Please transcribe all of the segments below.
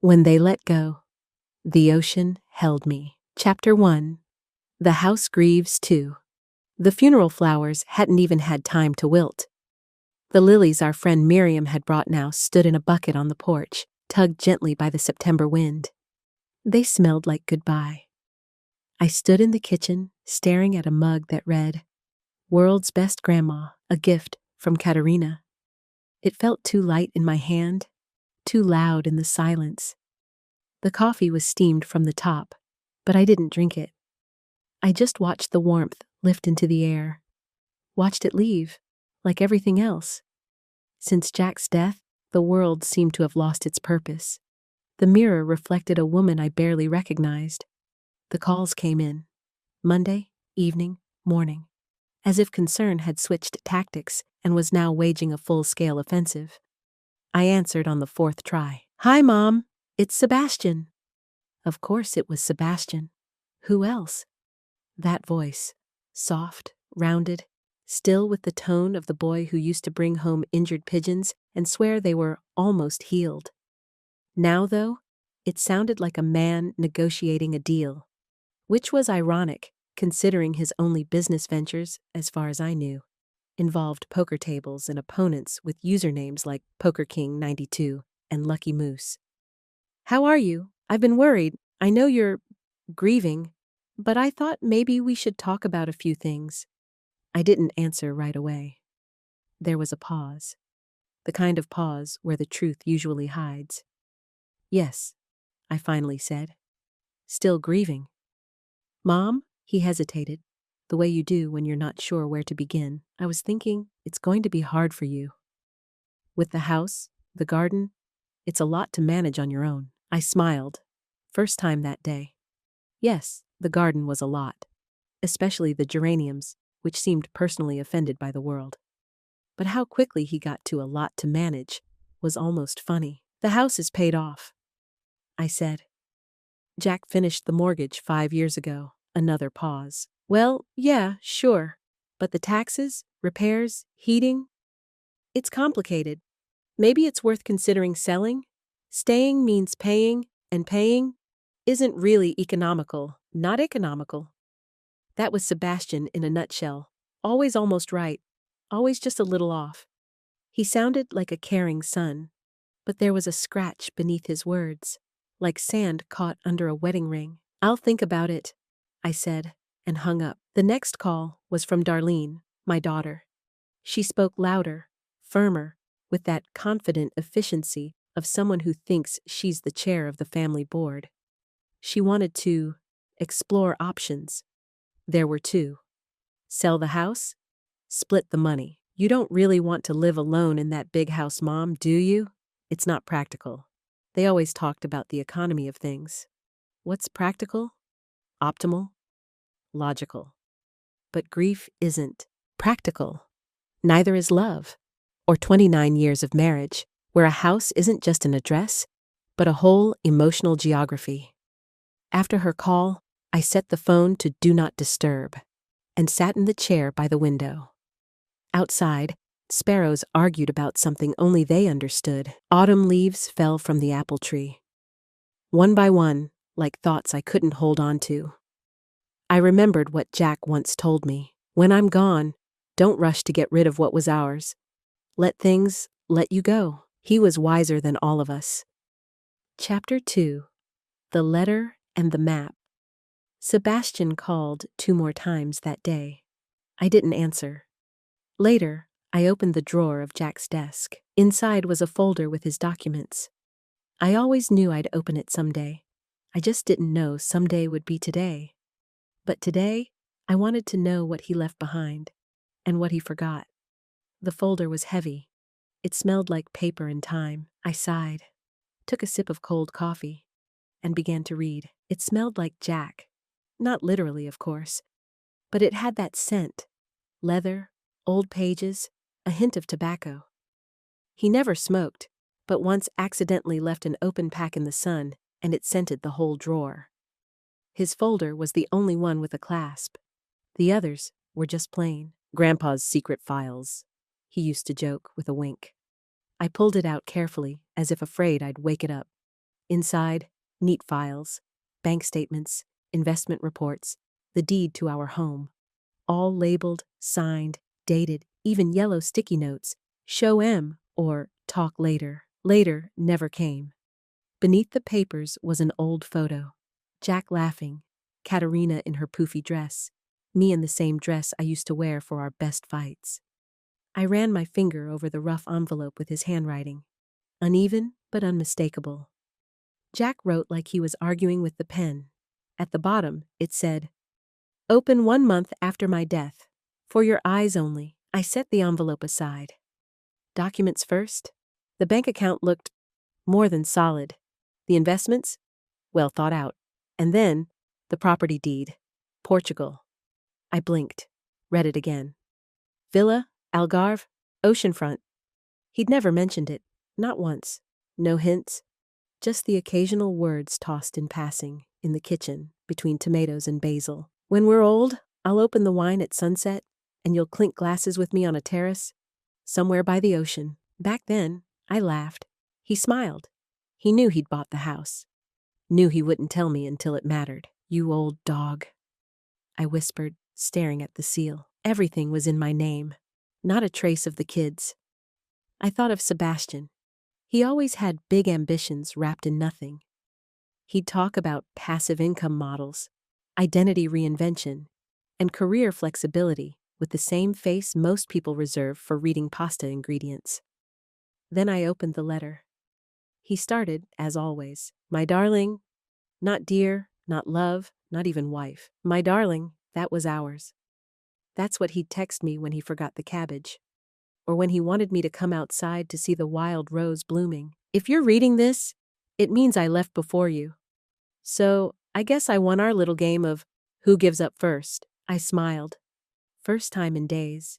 When they let go, the ocean held me. Chapter 1. The house grieves too. The funeral flowers hadn't even had time to wilt. The lilies our friend Miriam had brought now stood in a bucket on the porch, tugged gently by the September wind. They smelled like goodbye. I stood in the kitchen, staring at a mug that read, "World's Best Grandma, a gift from Katerina." It felt too light in my hand, too loud in the silence. The coffee was steamed from the top, but I didn't drink it. I just watched the warmth lift into the air, watched it leave, like everything else. Since Jack's death, the world seemed to have lost its purpose. The mirror reflected a woman I barely recognized. The calls came in. Monday, evening, morning. As if concern had switched tactics and was now waging a full-scale offensive. I answered on the fourth try. "Hi, Mom. It's Sebastian." Of course it was Sebastian. Who else? That voice, soft, rounded, still with the tone of the boy who used to bring home injured pigeons and swear they were almost healed. Now, though, it sounded like a man negotiating a deal, which was ironic, considering his only business ventures, as far as I knew, involved poker tables and opponents with usernames like Poker King 92 and Lucky Moose. "How are you? I've been worried. I know you're grieving, but I thought maybe we should talk about a few things." I didn't answer right away. There was a pause, the kind of pause where the truth usually hides. "Yes," I finally said. "Still grieving." "Mom?" He hesitated, the way you do when you're not sure where to begin. "I was thinking it's going to be hard for you. With the house, the garden, it's a lot to manage on your own." I smiled. First time that day. Yes, the garden was a lot, especially the geraniums, which seemed personally offended by the world. But how quickly he got to a lot to manage was almost funny. "The house is paid off," I said. "Jack finished the mortgage 5 years ago." Another pause. "Well, yeah, sure. But the taxes, repairs, heating? It's complicated. Maybe it's worth considering selling? Staying means paying, and paying isn't really economical. Not economical." That was Sebastian in a nutshell. Always almost right. Always just a little off. He sounded like a caring son, but there was a scratch beneath his words, like sand caught under a wedding ring. "I'll think about it," I said, and hung up. The next call was from Darlene, my daughter. She spoke louder, firmer, with that confident efficiency of someone who thinks she's the chair of the family board. She wanted to explore options. There were two. Sell the house, split the money. "You don't really want to live alone in that big house, Mom, do you? It's not practical." They always talked about the economy of things. What's practical? Optimal? Logical. But grief isn't practical. Neither is love, or 29 years of marriage, where a house isn't just an address, but a whole emotional geography. After her call, I set the phone to Do Not Disturb and sat in the chair by the window. Outside, sparrows argued about something only they understood. Autumn leaves fell from the apple tree. One by one, like thoughts I couldn't hold on to. I remembered what Jack once told me. "When I'm gone, don't rush to get rid of what was ours. Let things let you go." He was wiser than all of us. Chapter 2. The Letter and the Map. Sebastian called 2 more times that day. I didn't answer. Later, I opened the drawer of Jack's desk. Inside was a folder with his documents. I always knew I'd open it someday. I just didn't know someday would be today. But today, I wanted to know what he left behind, and what he forgot. The folder was heavy. It smelled like paper and time. I sighed, took a sip of cold coffee, and began to read. It smelled like Jack. Not literally, of course, but it had that scent. Leather, old pages, a hint of tobacco. He never smoked, but once accidentally left an open pack in the sun, and it scented the whole drawer. His folder was the only one with a clasp. The others were just plain. "Grandpa's secret files," he used to joke with a wink. I pulled it out carefully, as if afraid I'd wake it up. Inside, neat files, bank statements, investment reports, the deed to our home. All labeled, signed, dated, even yellow sticky notes, show M or talk later. Later never came. Beneath the papers was an old photo. Jack laughing, Katerina in her poofy dress, me in the same dress I used to wear for our best fights. I ran my finger over the rough envelope with his handwriting. Uneven, but unmistakable. Jack wrote like he was arguing with the pen. At the bottom, it said, "Open 1 month after my death. For your eyes only." I set the envelope aside. Documents first. The bank account looked more than solid. The investments? Well thought out. And then, the property deed. Portugal. I blinked. Read it again. Villa, Algarve, oceanfront. He'd never mentioned it. Not once. No hints. Just the occasional words tossed in passing, in the kitchen, between tomatoes and basil. When we're old, I'll open the wine at sunset, and you'll clink glasses with me on a terrace, somewhere by the ocean. Back then, I laughed. He smiled. He knew he'd bought the house. Knew he wouldn't tell me until it mattered. "You old dog," I whispered, staring at the seal. Everything was in my name. Not a trace of the kids. I thought of Sebastian. He always had big ambitions wrapped in nothing. He'd talk about passive income models, identity reinvention, and career flexibility with the same face most people reserve for reading pasta ingredients. Then I opened the letter. He started, as always, "My darling," not dear, not love, not even wife. "My darling," that was ours. That's what he'd text me when he forgot the cabbage, or when he wanted me to come outside to see the wild rose blooming. "If you're reading this, it means I left before you. So, I guess I won our little game of who gives up first." I smiled. First time in days.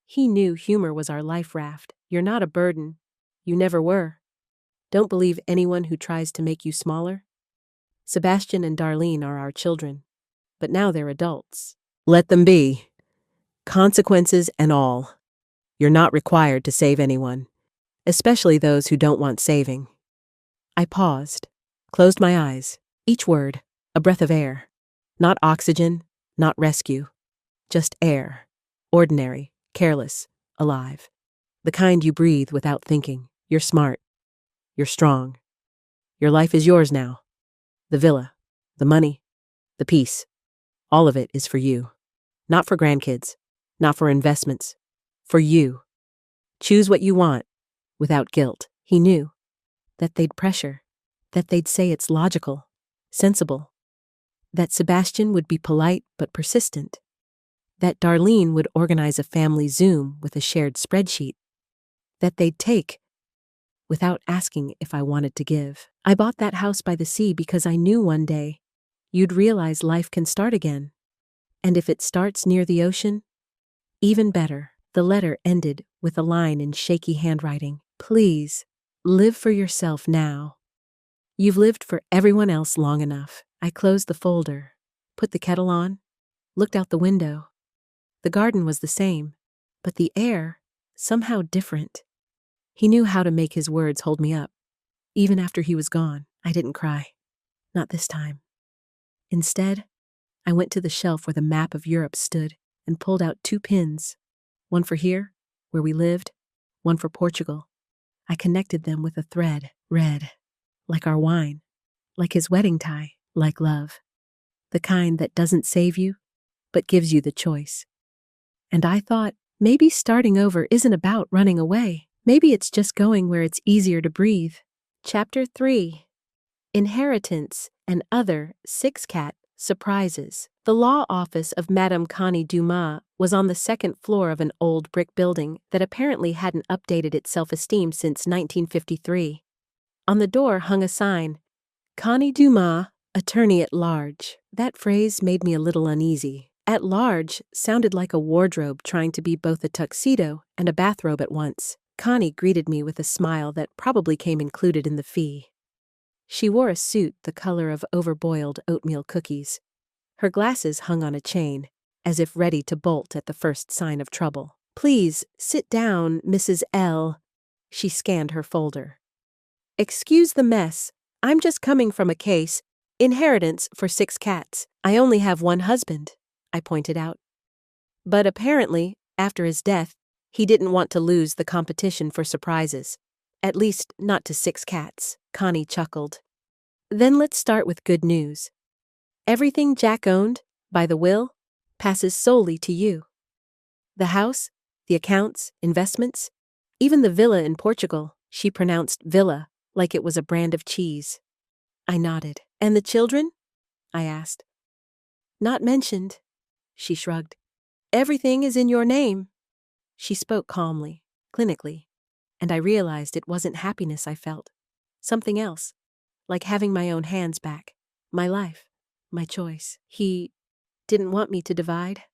He knew humor was our life raft. "You're not a burden. You never were. Don't believe anyone who tries to make you smaller. Sebastian and Darlene are our children, but now they're adults. Let them be. Consequences and all. You're not required to save anyone, especially those who don't want saving." I paused, closed my eyes. Each word, a breath of air. Not oxygen, not rescue. Just air. Ordinary, careless, alive. The kind you breathe without thinking. You're smart. You're strong. Your life is yours now. The villa, the money, the peace. All of it is for you. Not for grandkids. Not for investments. For you. Choose what you want, without guilt. He knew that they'd pressure, that they'd say it's logical, sensible, that Sebastian would be polite but persistent, that Darlene would organize a family Zoom with a shared spreadsheet, that they'd take without asking if I wanted to give. I bought that house by the sea because I knew one day you'd realize life can start again. And if it starts near the ocean, even better. The letter ended with a line in shaky handwriting. "Please, live for yourself now. You've lived for everyone else long enough." I closed the folder, put the kettle on, looked out the window. The garden was the same, but the air, somehow different. He knew how to make his words hold me up. Even after he was gone, I didn't cry. Not this time. Instead, I went to the shelf where the map of Europe stood and pulled out 2 pins. One for here, where we lived, one for Portugal. I connected them with a thread, red, like our wine, like his wedding tie, like love. The kind that doesn't save you, but gives you the choice. And I thought, maybe starting over isn't about running away. Maybe it's just going where it's easier to breathe. Chapter 3. Inheritance and Other 6-Cat Surprises. The law office of Madame Connie Dumas was on the 2nd floor of an old brick building that apparently hadn't updated its self-esteem since 1953. On the door hung a sign, "Connie Dumas, Attorney at Large." That phrase made me a little uneasy. At large sounded like a wardrobe trying to be both a tuxedo and a bathrobe at once. Connie greeted me with a smile that probably came included in the fee. She wore a suit the color of overboiled oatmeal cookies. Her glasses hung on a chain, as if ready to bolt at the first sign of trouble. "Please, sit down, Mrs. L." She scanned her folder. "Excuse the mess. I'm just coming from a case. Inheritance for 6 cats. I only have one husband, I pointed out. But apparently, after his death, he didn't want to lose the competition for surprises. At least not to 6 cats, Connie chuckled. Then let's start with good news. Everything Jack owned, by the will, passes solely to you. The house, the accounts, investments, even the villa in Portugal, she pronounced villa like it was a brand of cheese. I nodded. And the children? I asked. Not mentioned, she shrugged. Everything is in your name. She spoke calmly, clinically, and I realized it wasn't happiness I felt. Something else, like having my own hands back, my life, my choice. He didn't want me to divide,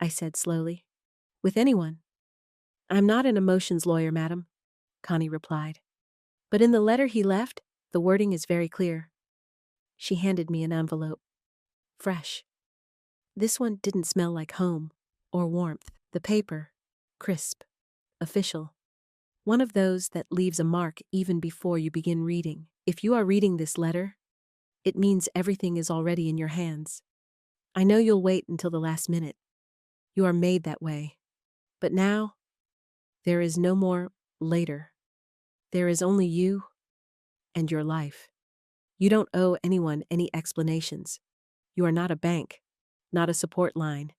I said slowly. With anyone. I'm not an emotions lawyer, madam, Connie replied. But in the letter he left, the wording is very clear. She handed me an envelope. Fresh. This one didn't smell like home or warmth. The paper, crisp, official. One of those that leaves a mark even before you begin reading. If you are reading this letter, it means everything is already in your hands. I know you'll wait until the last minute. You are made that way. But now, there is no more later. There is only you and your life. You don't owe anyone any explanations. You are not a bank, not a support line,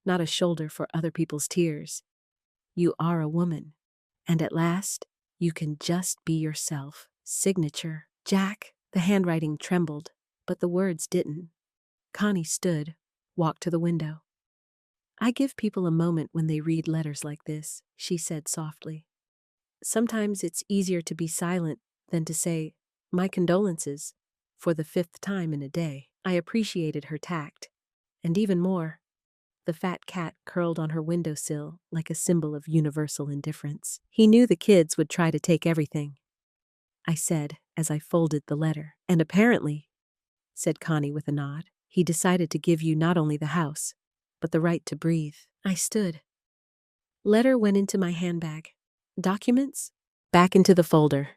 not a shoulder for other people's tears. You are a woman, and at last, you can just be yourself. Signature. Jack. The handwriting trembled, but the words didn't. Connie stood, walked to the window. I give people a moment when they read letters like this, she said softly. Sometimes it's easier to be silent than to say, my condolences, for the 5th time in a day. I appreciated her tact, and even more, the fat cat curled on her windowsill like a symbol of universal indifference. He knew the kids would try to take everything, I said as I folded the letter. And apparently, said Connie with a nod, he decided to give you not only the house, but the right to breathe. I stood. Letter went into my handbag. Documents? Back into the folder.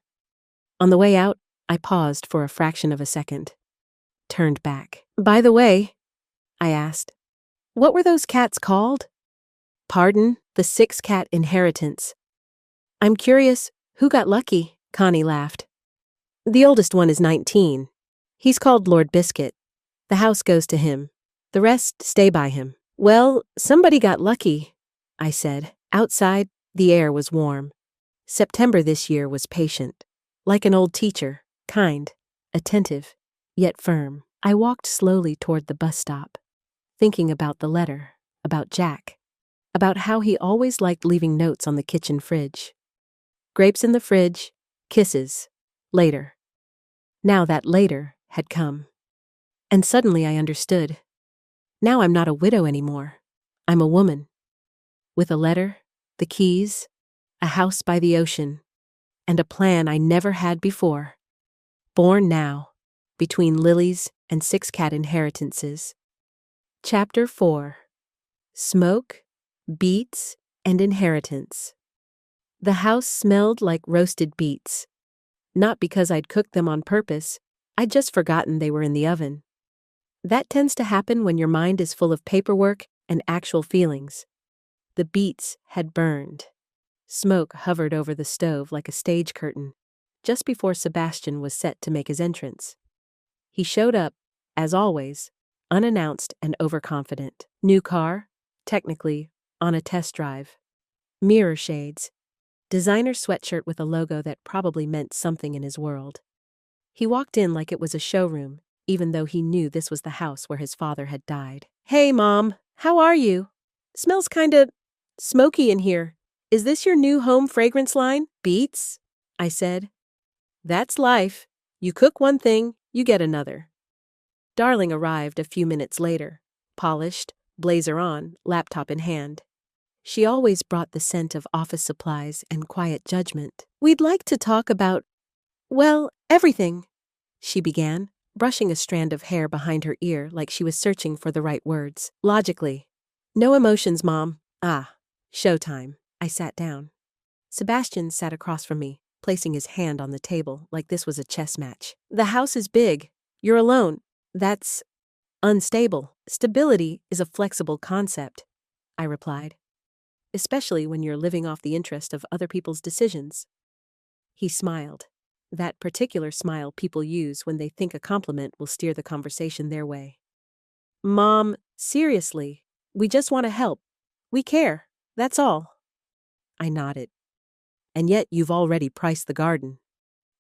On the way out, I paused for a fraction of a second. Turned back. By the way, I asked, what were those cats called? Pardon, the 6-cat inheritance. I'm curious, who got lucky? Connie laughed. The oldest one is 19. He's called Lord Biscuit. The house goes to him. The rest stay by him. Well, somebody got lucky, I said. Outside, the air was warm. September this year was patient. Like an old teacher, kind, attentive, yet firm. I walked slowly toward the bus stop, thinking about the letter, about Jack, about how he always liked leaving notes on the kitchen fridge. Grapes in the fridge, kisses, later. Now that later had come. And suddenly I understood. Now I'm not a widow anymore. I'm a woman. With a letter, the keys, a house by the ocean, and a plan I never had before. Born now, between lilies and 6-cat inheritances. Chapter 4. Smoke, Beets, and Inheritance. The house smelled like roasted beets. Not because I'd cooked them on purpose, I'd just forgotten they were in the oven. That tends to happen when your mind is full of paperwork and actual feelings. The beets had burned. Smoke hovered over the stove like a stage curtain, just before Sebastian was set to make his entrance. He showed up, as always, unannounced and overconfident. New car, technically, on a test drive. Mirror shades. Designer sweatshirt with a logo that probably meant something in his world. He walked in like it was a showroom, even though he knew this was the house where his father had died. Hey, Mom, how are you? Smells kinda smoky in here. Is this your new home fragrance line? Beets? I said. That's life. You cook one thing, you get another. Darling arrived a few minutes later, polished, blazer on, laptop in hand. She always brought the scent of office supplies and quiet judgment. We'd like to talk about, well, everything, she began, brushing a strand of hair behind her ear like she was searching for the right words. Logically. No emotions, Mom. Ah, showtime. I sat down. Sebastian sat across from me, placing his hand on the table like this was a chess match. The house is big. You're alone. That's unstable. Stability is a flexible concept, I replied, especially when you're living off the interest of other people's decisions. He smiled. That particular smile people use when they think a compliment will steer the conversation their way. Mom, seriously, we just want to help. We care. That's all. I nodded. And yet you've already priced the garden.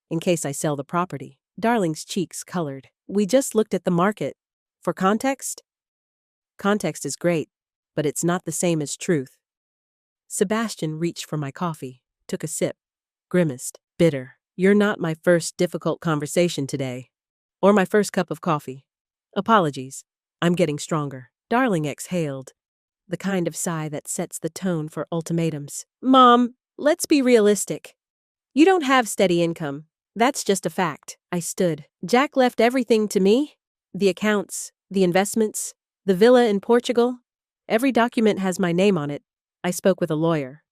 In case I sell the property. Darling's cheeks colored. We just looked at the market. For context? Context is great, but it's not the same as truth. Sebastian reached for my coffee, took a sip, grimaced, bitter. You're not my first difficult conversation today. Or my first cup of coffee. Apologies. I'm getting stronger. Darling exhaled, the kind of sigh that sets the tone for ultimatums. Mom, let's be realistic. You don't have steady income. That's just a fact. I stood. Jack left everything to me. The accounts, the investments, the villa in Portugal. Every document has my name on it. I spoke with a lawyer.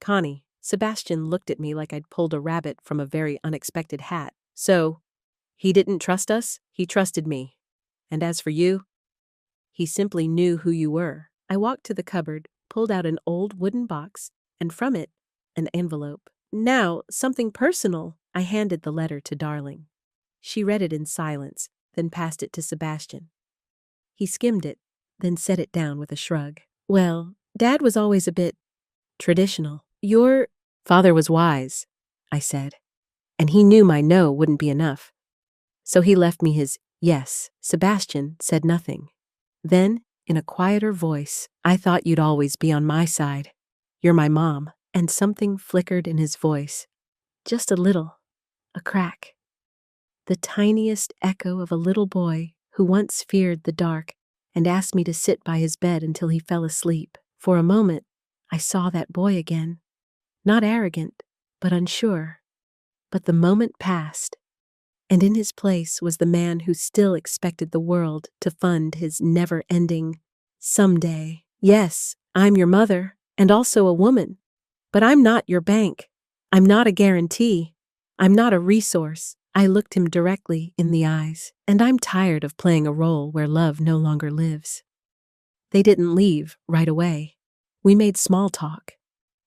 Connie. Sebastian looked at me like I'd pulled a rabbit from a very unexpected hat. So, he didn't trust us? He trusted me. And as for you? He simply knew who you were. I walked to the cupboard, pulled out an old wooden box, and from it, an envelope. Now, something personal. I handed the letter to Darling. She read it in silence, then passed it to Sebastian. He skimmed it, then set it down with a shrug. Well, Dad was always a bit traditional. Your father was wise, I said, and he knew my no wouldn't be enough. So he left me his yes. Sebastian said nothing. Then, in a quieter voice, I thought you'd always be on my side. You're my mom. And something flickered in his voice. Just a little. A crack. The tiniest echo of a little boy who once feared the dark and asked me to sit by his bed until he fell asleep. For a moment, I saw that boy again. Not arrogant, but unsure. But the moment passed, and in his place was the man who still expected the world to fund his never-ending someday. Yes, I'm your mother, and also a woman. But I'm not your bank. I'm not a guarantee. I'm not a resource. I looked him directly in the eyes, and I'm tired of playing a role where love no longer lives. They didn't leave right away. We made small talk.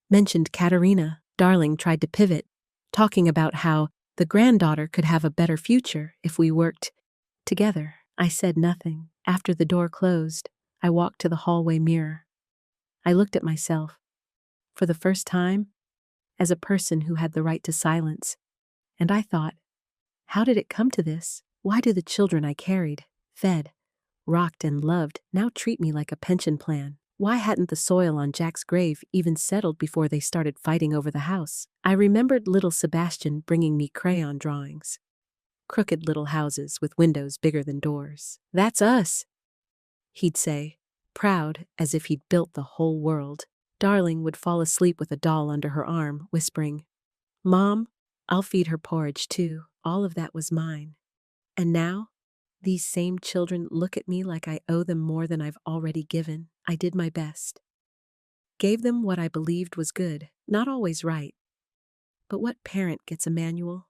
Mentioned Katerina. Darling tried to pivot, talking about how the granddaughter could have a better future if we worked together. I said nothing. After the door closed, I walked to the hallway mirror. I looked at myself, for the first time, as a person who had the right to silence. And I thought, how did it come to this? Why do the children I carried, fed, rocked, and loved now treat me like a pension plan? Why hadn't the soil on Jack's grave even settled before they started fighting over the house? I remembered little Sebastian bringing me crayon drawings. Crooked little houses with windows bigger than doors. That's us, he'd say, proud as if he'd built the whole world. Darling would fall asleep with a doll under her arm, whispering, Mom, I'll feed her porridge too. All of that was mine. And now, these same children look at me like I owe them more than I've already given. I did my best. Gave them what I believed was good, not always right. But what parent gets a manual?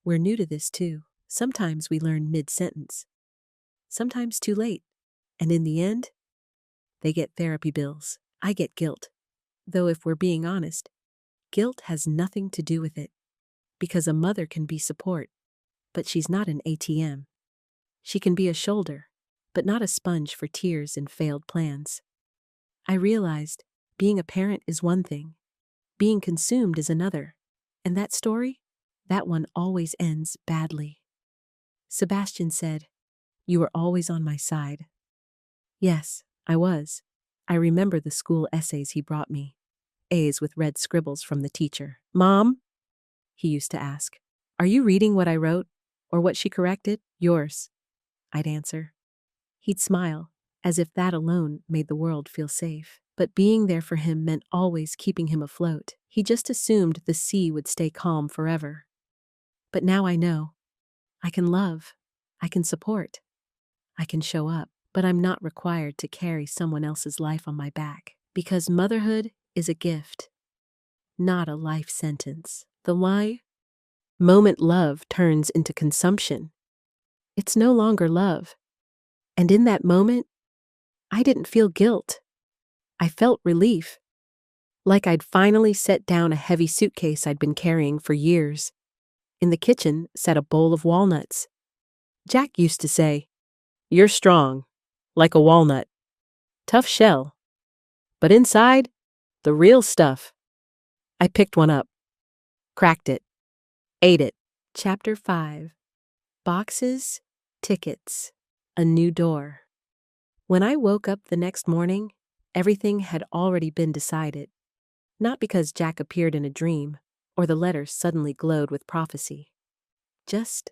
We're new to this too. Sometimes we learn mid-sentence. Sometimes too late. And in the end, they get therapy bills. I get guilt. Though if we're being honest, guilt has nothing to do with it. Because a mother can be support, but she's not an ATM. She can be a shoulder, but not a sponge for tears and failed plans. I realized being a parent is one thing, being consumed is another. And that story? That one always ends badly. Sebastian said, You were always on my side. Yes, I was. I remember the school essays he brought me. A's with red scribbles from the teacher. Mom? He used to ask. Are you reading what I wrote? Or what she corrected? Yours. I'd answer. He'd smile, as if that alone made the world feel safe. But being there for him meant always keeping him afloat. He just assumed the sea would stay calm forever. But now I know. I can love. I can support. I can show up. But I'm not required to carry someone else's life on my back. Because motherhood is a gift, not a life sentence. The why Moment love turns into consumption. It's no longer love. And in that moment, I didn't feel guilt. I felt relief. Like I'd finally set down a heavy suitcase I'd been carrying for years. In the kitchen sat a bowl of walnuts. Jack used to say, "You're strong, like a walnut. Tough shell. But inside, the real stuff." I picked one up, cracked it, ate it. Chapter 5. Boxes, tickets, a new door. When I woke up the next morning, everything had already been decided. Not because Jack appeared in a dream, or the letters suddenly glowed with prophecy. Just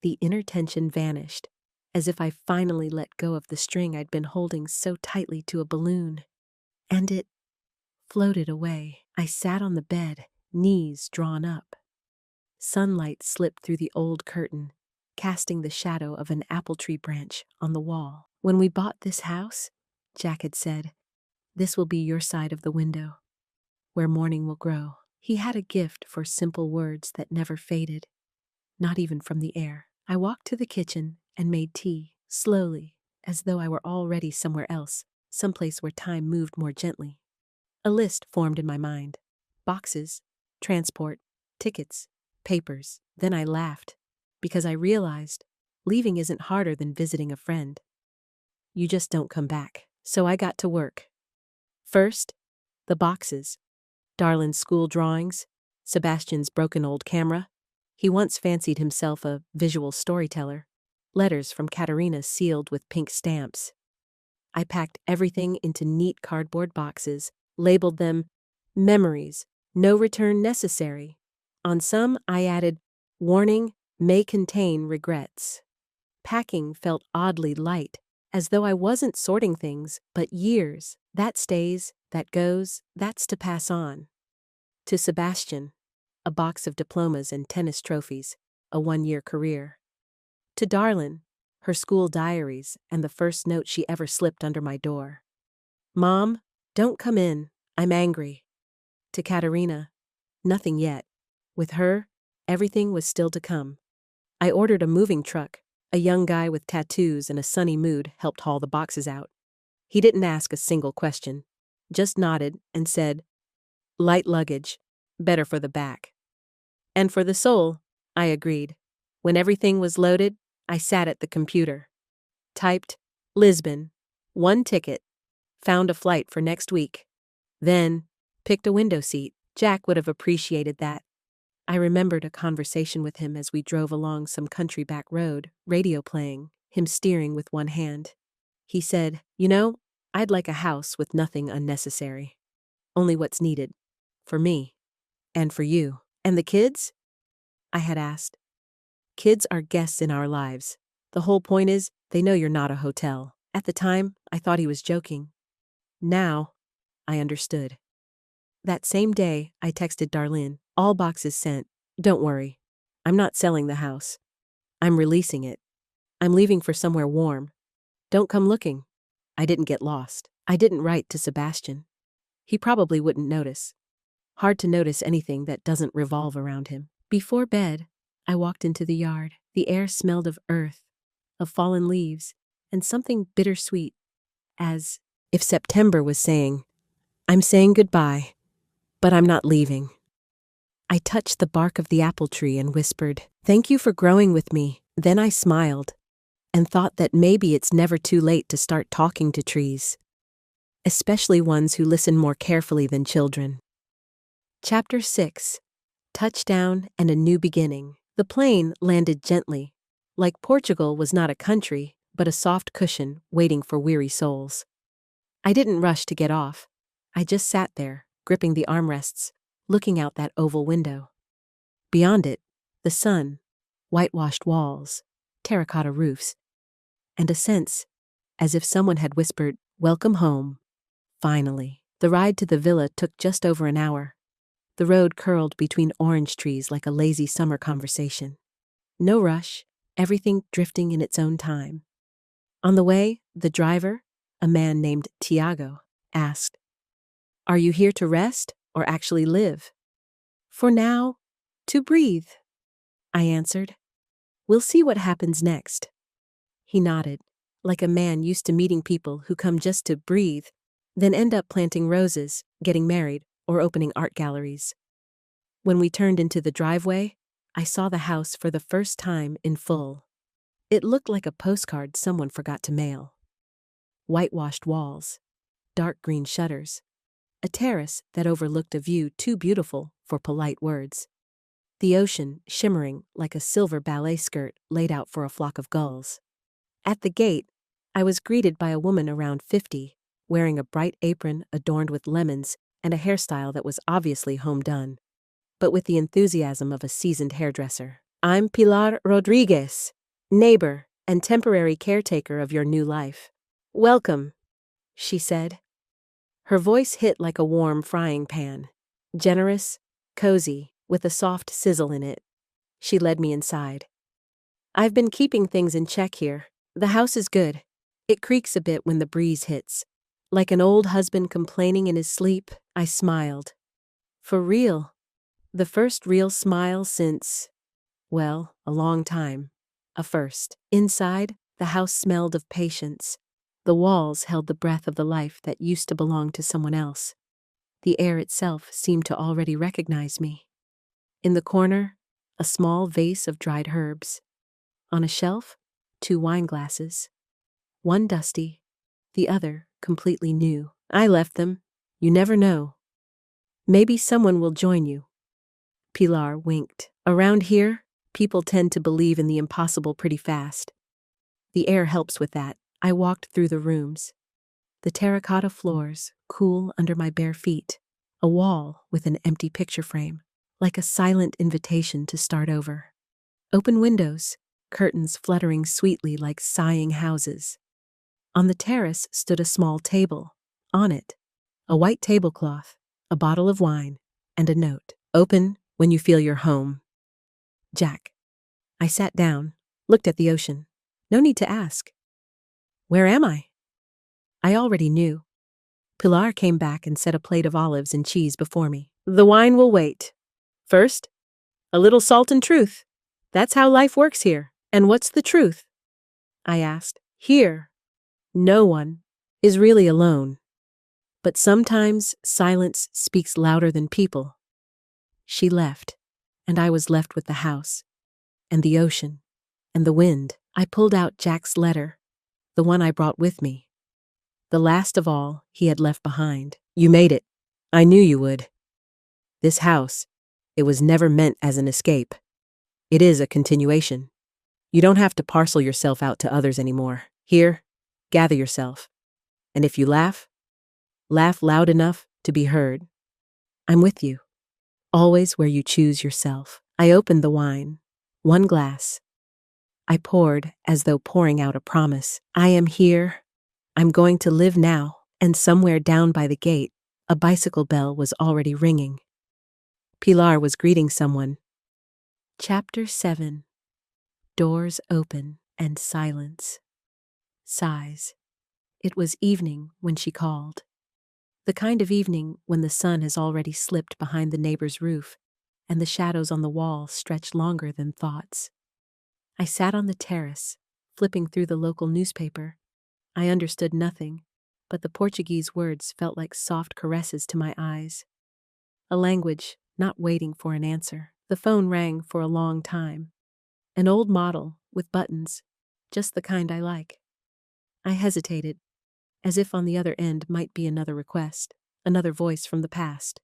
the inner tension vanished, as if I finally let go of the string I'd been holding so tightly to a balloon. And it floated away. I sat on the bed, knees drawn up. Sunlight slipped through the old curtain, casting the shadow of an apple tree branch on the wall. "When we bought this house," Jack had said, "this will be your side of the window, where morning will grow." He had a gift for simple words that never faded, not even from the air. I walked to the kitchen and made tea, slowly, as though I were already somewhere else, someplace where time moved more gently. A list formed in my mind. Boxes, transport, tickets, papers. Then I laughed, because I realized leaving isn't harder than visiting a friend. You just don't come back. So I got to work. First, the boxes. Darlin's school drawings, Sebastian's broken old camera. He once fancied himself a visual storyteller. Letters from Katerina sealed with pink stamps. I packed everything into neat cardboard boxes, labeled them memories, no return necessary. On some, I added, warning, may contain regrets. Packing felt oddly light, as though I wasn't sorting things, but years. That stays, that goes, that's to pass on. To Sebastian, a box of diplomas and tennis trophies, a 1-year career. To Darlin, her school diaries and the first note she ever slipped under my door. "Mom, don't come in, I'm angry." To Katerina, nothing yet. With her, everything was still to come. I ordered a moving truck. A young guy with tattoos and a sunny mood helped haul the boxes out. He didn't ask a single question, just nodded and said, "Light luggage, better for the back." And for the soul, I agreed. When everything was loaded, I sat at the computer. Typed, Lisbon, 1 ticket, found a flight for next week. Then, picked a window seat. Jack would have appreciated that. I remembered a conversation with him as we drove along some country back road, radio playing, him steering with one hand. He said, "You know, I'd like a house with nothing unnecessary. Only what's needed. For me. And for you." "And the kids?" I had asked. "Kids are guests in our lives. The whole point is, they know you're not a hotel." At the time, I thought he was joking. Now, I understood. That same day, I texted Darlene, "All boxes sent. Don't worry. I'm not selling the house. I'm releasing it. I'm leaving for somewhere warm. Don't come looking." I didn't get lost. I didn't write to Sebastian. He probably wouldn't notice. Hard to notice anything that doesn't revolve around him. Before bed, I walked into the yard. The air smelled of earth, of fallen leaves, and something bittersweet, as if September was saying, "I'm saying goodbye, but I'm not leaving." I touched the bark of the apple tree and whispered, "Thank you for growing with me." Then I smiled and thought that maybe it's never too late to start talking to trees, especially ones who listen more carefully than children. Chapter 6. Touchdown and a new beginning. The plane landed gently, like Portugal was not a country, but a soft cushion waiting for weary souls. I didn't rush to get off. I just sat there, gripping the armrests, looking out that oval window. Beyond it, the sun, whitewashed walls, terracotta roofs, and a sense, as if someone had whispered, "Welcome home." Finally, the ride to the villa took just over an hour. The road curled between orange trees like a lazy summer conversation. No rush, everything drifting in its own time. On the way, the driver, a man named Tiago, asked, "Are you here to rest or actually live?" "For now, to breathe." I answered. We'll see what happens next. He nodded, like a man used to meeting people who come just to breathe, then end up planting roses, getting married, or opening art galleries. When we turned into the driveway, I saw the house for the first time in full. It looked like a postcard someone forgot to mail. Whitewashed walls, dark green shutters, a terrace that overlooked a view too beautiful for polite words. The ocean shimmering like a silver ballet skirt laid out for a flock of gulls. At the gate, I was greeted by a woman around 50, wearing a bright apron adorned with lemons and a hairstyle that was obviously home done, but with the enthusiasm of a seasoned hairdresser. I'm Pilar Rodriguez, neighbor and temporary caretaker of your new life. Welcome, she said. Her voice hit like a warm frying pan. Generous, cozy, with a soft sizzle in it. She led me inside. I've been keeping things in check here. The house is good. It creaks a bit when the breeze hits. Like an old husband complaining in his sleep, I smiled. For real. The first real smile since, well, a long time. A first. Inside, the house smelled of patience. The walls held the breath of the life that used to belong to someone else. The air itself seemed to already recognize me. In the corner, a small vase of dried herbs. On a shelf, 2 wine glasses. One dusty, the other completely new. I left them. You never know. Maybe someone will join you. Pilar winked. Around here, people tend to believe in the impossible pretty fast. The air helps with that. I walked through the rooms. The terracotta floors, cool under my bare feet. A wall with an empty picture frame, like a silent invitation to start over. Open windows, curtains fluttering sweetly like sighing houses. On the terrace stood a small table. On it, a white tablecloth, a bottle of wine, and a note. Open when you feel you're home. Jack. I sat down, looked at the ocean. No need to ask. Where am I? I already knew. Pilar came back and set a plate of olives and cheese before me. The wine will wait. First, a little salt and truth. That's how life works here. And what's the truth? I asked. Here, no one is really alone. But sometimes silence speaks louder than people. She left, and I was left with the house, and the ocean, and the wind. I pulled out Jack's letter, the one I brought with me. The last of all he had left behind. You made it. I knew you would. This house, it was never meant as an escape. It is a continuation. You don't have to parcel yourself out to others anymore. Here, gather yourself. And if you laugh, laugh loud enough to be heard. I'm with you. Always where you choose yourself. I opened the wine. 1 glass. I poured as though pouring out a promise. I am here. I'm going to live now. And somewhere down by the gate, a bicycle bell was already ringing. Pilar was greeting someone. Chapter 7. Doors open and silence. Sighs. It was evening when she called. The kind of evening when the sun has already slipped behind the neighbor's roof and the shadows on the wall stretch longer than thoughts. I sat on the terrace, flipping through the local newspaper. I understood nothing, but the Portuguese words felt like soft caresses to my eyes. A language not waiting for an answer. The phone rang for a long time. An old model with buttons, just the kind I like. I hesitated, as if on the other end might be another request, another voice from the past.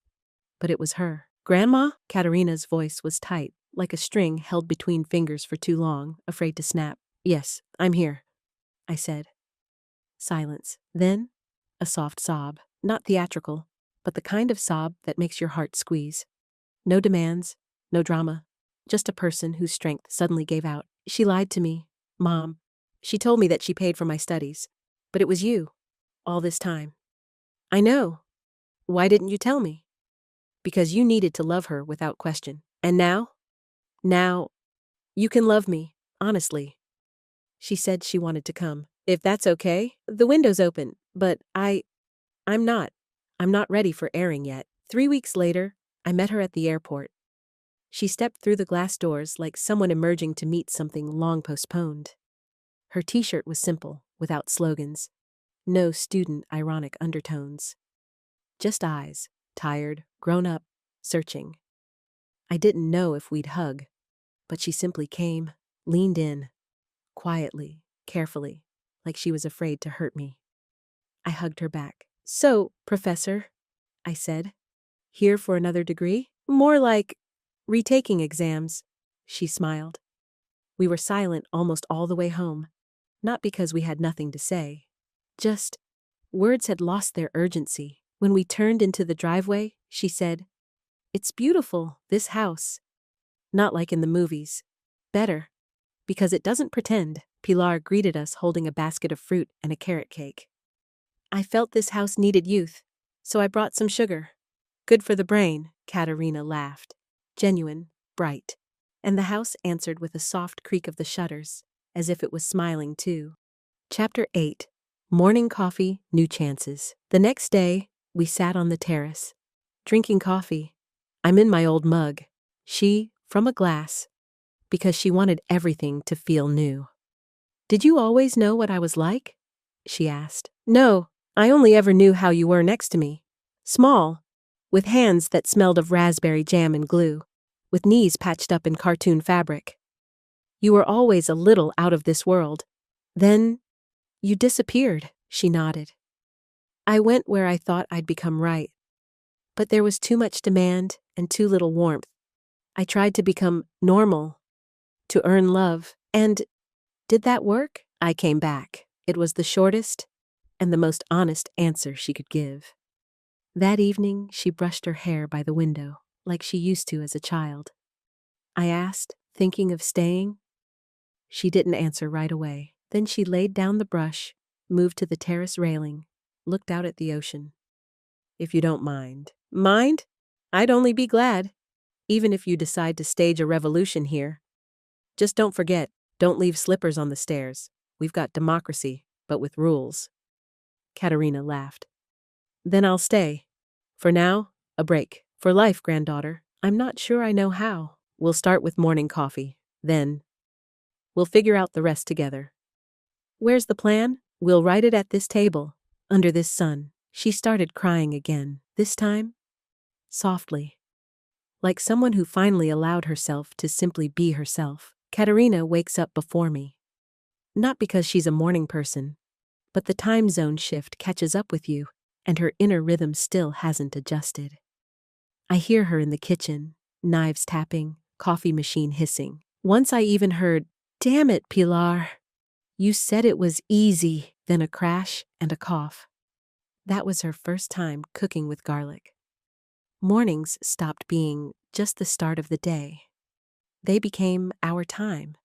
But it was her. Grandma? Katerina's voice was tight, like a string held between fingers for too long, afraid to snap. Yes, I'm here, I said. Silence. Then, a soft sob. Not theatrical, but the kind of sob that makes your heart squeeze. No demands, no drama, just a person whose strength suddenly gave out. She lied to me, Mom. She told me that she paid for my studies. But it was you, all this time. I know. Why didn't you tell me? Because you needed to love her without question. And now? Now, you can love me, honestly. She said she wanted to come. If that's okay, the window's open, but I'm not ready for airing yet. 3 weeks later, I met her at the airport. She stepped through the glass doors like someone emerging to meet something long postponed. Her t-shirt was simple, without slogans. No student ironic undertones. Just eyes, tired, grown up, searching. I didn't know if we'd hug, but she simply came, leaned in, quietly, carefully, like she was afraid to hurt me. I hugged her back. "So, Professor," I said, "here for another degree?" "More like retaking exams," she smiled. We were silent almost all the way home, not because we had nothing to say. Just, words had lost their urgency. When we turned into the driveway, she said, "It's beautiful, this house. Not like in the movies. Better, because it doesn't pretend." Pilar greeted us holding a basket of fruit and a carrot cake. "I felt this house needed youth, so I brought some sugar. Good for the brain," Katerina laughed. Genuine, bright. And the house answered with a soft creak of the shutters, as if it was smiling too. Chapter 8. Morning coffee, new chances. The next day, we sat on the terrace, drinking coffee. I'm in my old mug. She, from a glass, because she wanted everything to feel new. "Did you always know what I was like?" she asked. "No, I only ever knew how you were next to me. Small, with hands that smelled of raspberry jam and glue, with knees patched up in cartoon fabric. You were always a little out of this world. Then, you disappeared," she nodded. "I went where I thought I'd become right. But there was too much demand and too little warmth. I tried to become normal, to earn love, and did that work?" I came back. It was the shortest and the most honest answer she could give. That evening, she brushed her hair by the window, like she used to as a child. I asked, thinking of staying. She didn't answer right away. Then she laid down the brush, moved to the terrace railing, looked out at the ocean. "If you don't mind." "Mind? I'd only be glad. Even if you decide to stage a revolution here. Just don't forget, don't leave slippers on the stairs. We've got democracy, but with rules." Katerina laughed. "Then I'll stay. For now, a break. For life, granddaughter. I'm not sure I know how. We'll start with morning coffee. Then, we'll figure out the rest together. Where's the plan? We'll write it at this table, under this sun." She started crying again, this time softly, like someone who finally allowed herself to simply be herself. Katerina wakes up before me. Not because she's a morning person, but the time zone shift catches up with you, and her inner rhythm still hasn't adjusted. I hear her in the kitchen, knives tapping, coffee machine hissing. Once I even heard, "Damn it, Pilar. You said it was easy," then a crash and a cough. That was her first time cooking with garlic. Mornings stopped being just the start of the day. They became our time.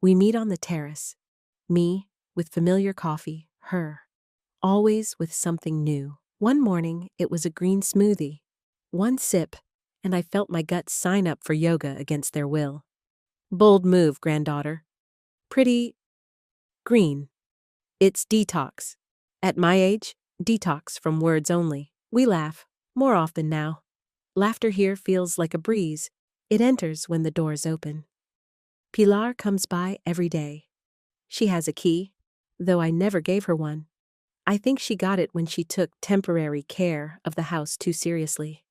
We meet on the terrace, me with familiar coffee, her, always with something new. One morning, it was a green smoothie. One sip, and I felt my gut sign up for yoga against their will. Bold move, granddaughter. Pretty green. It's detox. At my age, detox from words only. We laugh, more often now. Laughter here feels like a breeze. It enters when the doors open. Pilar comes by every day. She has a key, though I never gave her one. I think she got it when she took temporary care of the house too seriously.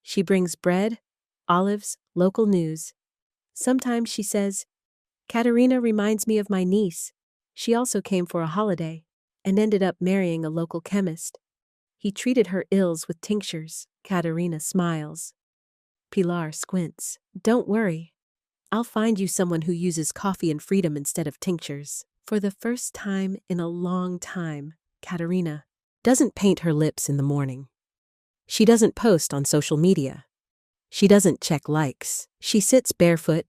She brings bread, olives, local news. Sometimes she says, "Katerina reminds me of my niece. She also came for a holiday and ended up marrying a local chemist. He treated her ills with tinctures." Katerina smiles. Pilar squints. "Don't worry. I'll find you someone who uses coffee and freedom instead of tinctures." For the first time in a long time, Katerina doesn't paint her lips in the morning. She doesn't post on social media. She doesn't check likes. She sits barefoot,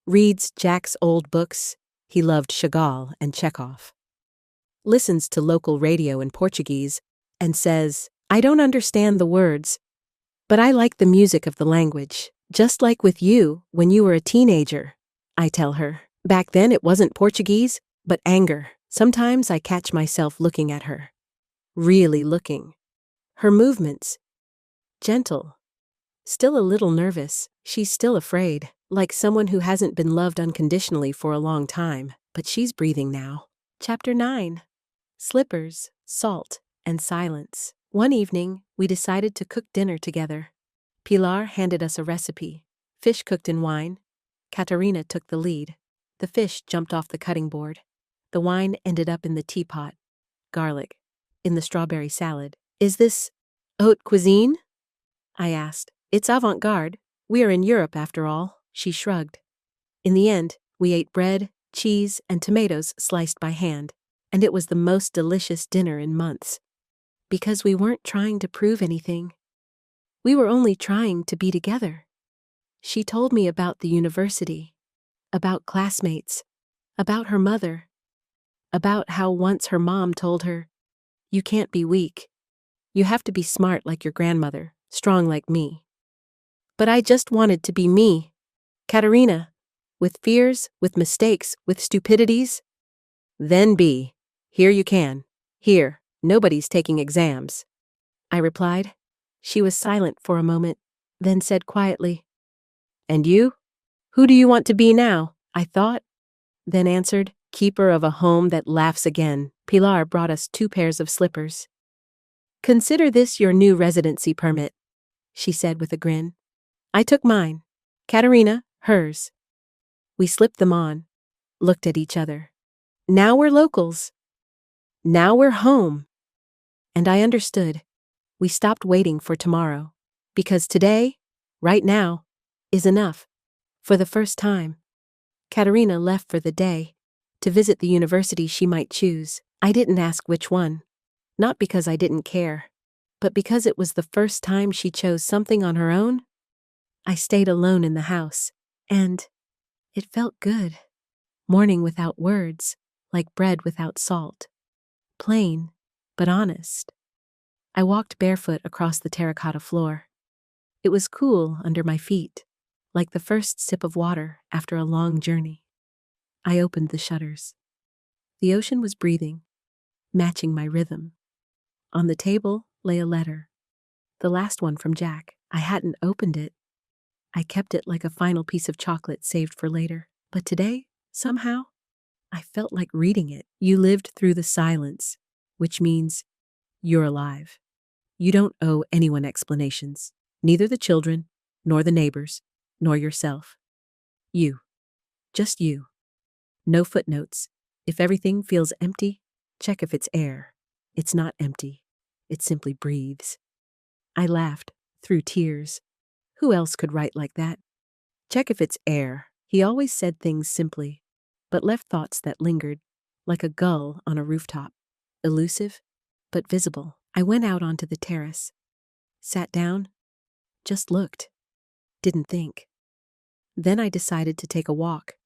reads Jack's old books. He loved Chagall and Chekhov. Listens to local radio in Portuguese and says, "I don't understand the words, but I like the music of the language. Just like with you when you were a teenager," I tell her. Back then it wasn't Portuguese, but anger. Sometimes I catch myself looking at her. Really looking. Her movements. Gentle. Still a little nervous, she's still afraid, like someone who hasn't been loved unconditionally for a long time, but she's breathing now. Chapter 9. Slippers, Salt, and Silence. One evening, we decided to cook dinner together. Pilar handed us a recipe. Fish cooked in wine. Katerina took the lead. The fish jumped off the cutting board. The wine ended up in the teapot. Garlic. In the strawberry salad. Is this haute cuisine? I asked. It's avant-garde. We are in Europe after all. She shrugged. In the end, we ate bread, cheese, and tomatoes sliced by hand, and it was the most delicious dinner in months. Because we weren't trying to prove anything. We were only trying to be together. She told me about the university, about classmates, about her mother, about how once her mom told her, "You can't be weak. You have to be smart like your grandmother, strong like me." But I just wanted to be me, Katerina, with fears, with mistakes, with stupidities. Then be. Here you can. Here, nobody's taking exams. I replied. She was silent for a moment, then said quietly, "And you? Who do you want to be now?" I thought, then answered, "Keeper of a home that laughs again." Pilar brought us 2 pairs of slippers. "Consider this your new residency permit," she said with a grin. I took mine. Katerina, hers. We slipped them on, looked at each other. Now we're locals. Now we're home. And I understood. We stopped waiting for tomorrow. Because today, right now, is enough. For the first time. Katerina left for the day, to visit the university she might choose. I didn't ask which one. Not because I didn't care, but because it was the first time she chose something on her own. I stayed alone in the house, and it felt good. Morning without words, like bread without salt. Plain, but honest. I walked barefoot across the terracotta floor. It was cool under my feet, like the first sip of water after a long journey. I opened the shutters. The ocean was breathing, matching my rhythm. On the table lay a letter, the last one from Jack. I hadn't opened it. I kept it like a final piece of chocolate saved for later. But today, somehow, I felt like reading it. You lived through the silence, which means you're alive. You don't owe anyone explanations, neither the children, nor the neighbors, nor yourself. You. Just you. No footnotes. If everything feels empty, check if it's air. It's not empty. It simply breathes. I laughed, through tears. Who else could write like that? Check if it's air. He always said things simply, but left thoughts that lingered, like a gull on a rooftop. Elusive, but visible. I went out onto the terrace. Sat down. Just looked. Didn't think. Then I decided to take a walk,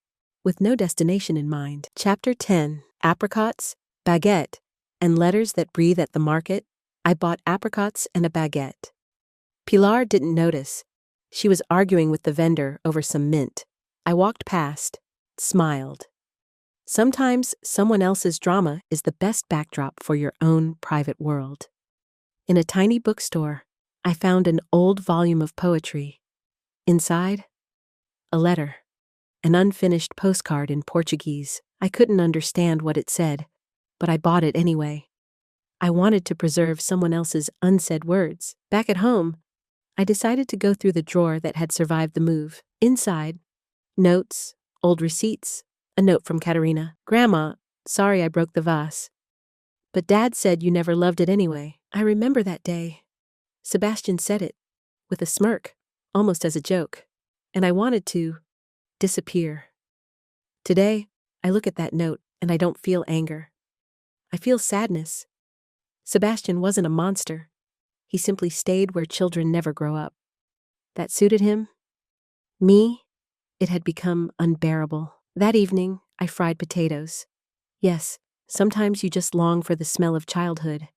with no destination in mind. Chapter 10. Apricots, baguette, and letters that breathe at the market. I bought apricots and a baguette. Pilar didn't notice. She was arguing with the vendor over some mint. I walked past, smiled. Sometimes someone else's drama is the best backdrop for your own private world. In a tiny bookstore, I found an old volume of poetry. Inside, a letter, an unfinished postcard in Portuguese. I couldn't understand what it said, but I bought it anyway. I wanted to preserve someone else's unsaid words. Back at home, I decided to go through the drawer that had survived the move. Inside, notes, old receipts, a note from Katerina. "Grandma, sorry I broke the vase. But Dad said you never loved it anyway." I remember that day. Sebastian said it, with a smirk, almost as a joke, and I wanted to disappear. Today, I look at that note and I don't feel anger. I feel sadness. Sebastian wasn't a monster. He simply stayed where children never grow up. That suited him. Me, it had become unbearable. That evening, I fried potatoes. Yes, sometimes you just long for the smell of childhood.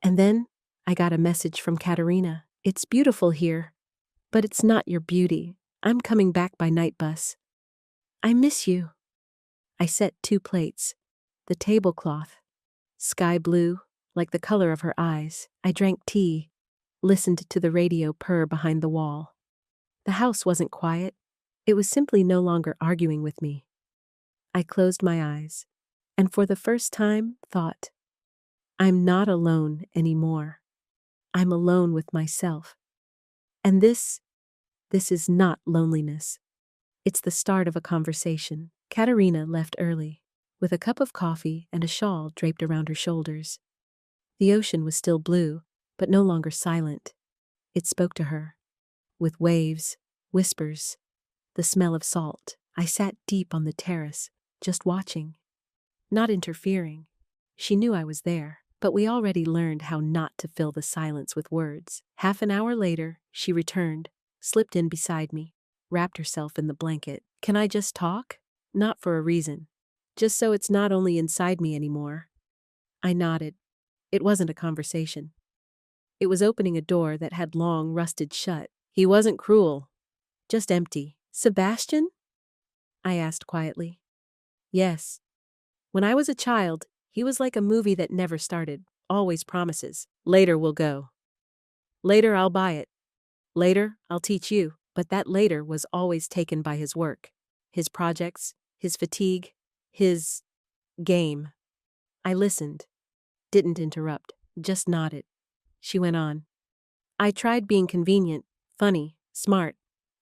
And then, I got a message from Katerina. "It's beautiful here, but it's not your beauty. I'm coming back by night bus. I miss you." I set 2 plates. The tablecloth, sky blue, like the color of her eyes. I drank tea, listened to the radio purr behind the wall. The house wasn't quiet. It was simply no longer arguing with me. I closed my eyes, and for the first time thought, I'm not alone anymore. I'm alone with myself. And this is not loneliness. It's the start of a conversation. Katerina left early, with a cup of coffee and a shawl draped around her shoulders. The ocean was still blue, but no longer silent. It spoke to her, with waves, whispers, the smell of salt. I sat deep on the terrace, just watching, not interfering. She knew I was there, but we already learned how not to fill the silence with words. Half an hour later, she returned, slipped in beside me, wrapped herself in the blanket. Can I just talk? Not for a reason. Just so it's not only inside me anymore. I nodded. It wasn't a conversation. It was opening a door that had long rusted shut. He wasn't cruel, just empty. Sebastian? I asked quietly. Yes. When I was a child, he was like a movie that never started, always promises. Later we'll go. Later I'll buy it. Later I'll teach you. But that later was always taken by his work, his projects, his fatigue, his game. I listened, didn't interrupt, just nodded. She went on. I tried being convenient, funny, smart.